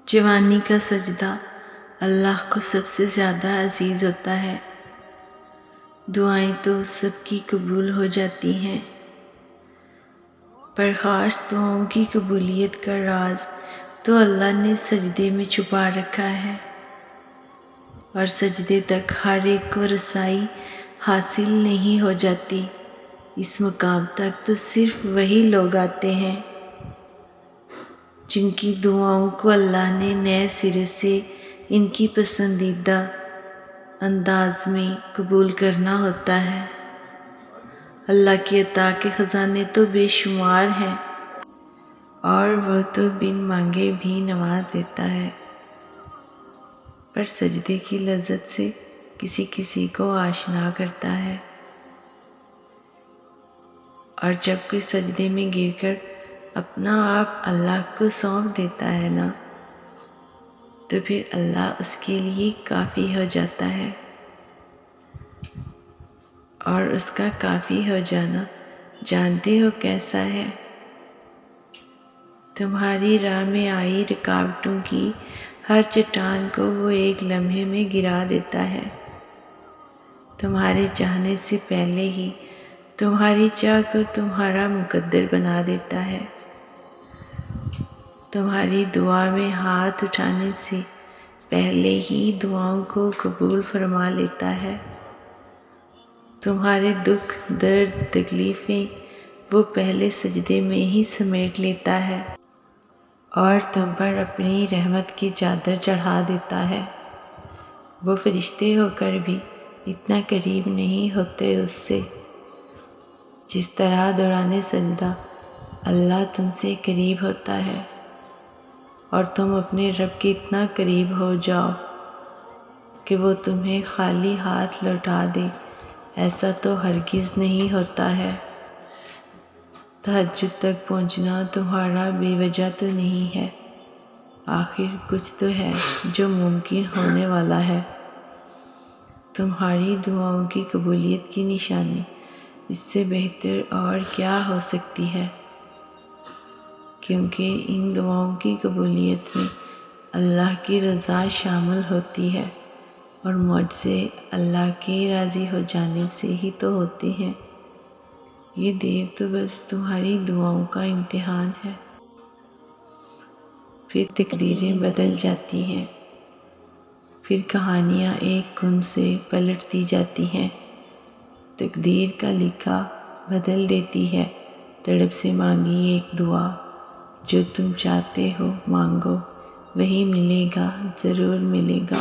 جوانی کا سجدہ اللہ کو سب سے زیادہ عزیز ہوتا ہے۔ دعائیں تو سب کی قبول ہو جاتی ہیں، پر خاص دعاؤں کی قبولیت کا راز تو اللہ نے سجدے میں چھپا رکھا ہے، اور سجدے تک ہر ایک کو رسائی حاصل نہیں ہو جاتی۔ اس مقام تک تو صرف وہی لوگ آتے ہیں جن کی دعاؤں کو اللہ نے نئے سرے سے ان کی پسندیدہ انداز میں قبول کرنا ہوتا ہے۔ اللہ کی عطا کے خزانے تو بے شمار ہیں، اور وہ تو بن مانگے بھی نواز دیتا ہے، پر سجدے کی لذت سے کسی کسی کو آشنا کرتا ہے، اور جب کوئی سجدے میں گر کر اپنا آپ اللہ کو سونپ دیتا ہے نا، تو پھر اللہ اس کے لیے کافی ہو جاتا ہے۔ اور اس کا کافی ہو جانا جانتے ہو کیسا ہے؟ تمہاری راہ میں آئی رکاوٹوں کی ہر چٹان کو وہ ایک لمحے میں گرا دیتا ہے، تمہارے چاہنے سے پہلے ہی تمہاری چاہ کو تمہارا مقدر بنا دیتا ہے، تمہاری دعا میں ہاتھ اٹھانے سے پہلے ہی دعاؤں کو قبول فرما لیتا ہے، تمہارے دکھ درد تکلیفیں وہ پہلے سجدے میں ہی سمیٹ لیتا ہے، اور تم پر اپنی رحمت کی چادر چڑھا دیتا ہے۔ وہ فرشتے ہو کر بھی اتنا قریب نہیں ہوتے اس سے، جس طرح دوران سجدہ اللہ تم سے قریب ہوتا ہے، اور تم اپنے رب کے اتنا قریب ہو جاؤ کہ وہ تمہیں خالی ہاتھ لوٹا دے، ایسا تو ہرگز نہیں ہوتا ہے۔ تہجد تک پہنچنا تمہارا بے وجہ تو نہیں ہے، آخر کچھ تو ہے جو ممکن ہونے والا ہے۔ تمہاری دعاؤں کی قبولیت کی نشانی اس سے بہتر اور کیا ہو سکتی ہے، کیونکہ ان دعاؤں کی قبولیت میں اللہ کی رضا شامل ہوتی ہے، اور معجزے اللہ کے راضی ہو جانے سے ہی تو ہوتے ہیں۔ یہ دیر تو بس تمہاری دعاؤں کا امتحان ہے، پھر تقدیریں بدل جاتی ہیں، پھر کہانیاں ایک کن سے پلٹ دی جاتی ہیں، تقدیر کا لکھا بدل دیتی ہے۔ تڑپ سے مانگی ایک دعا، جو تم چاہتے ہو مانگو، وہی ملے گا، ضرور ملے گا۔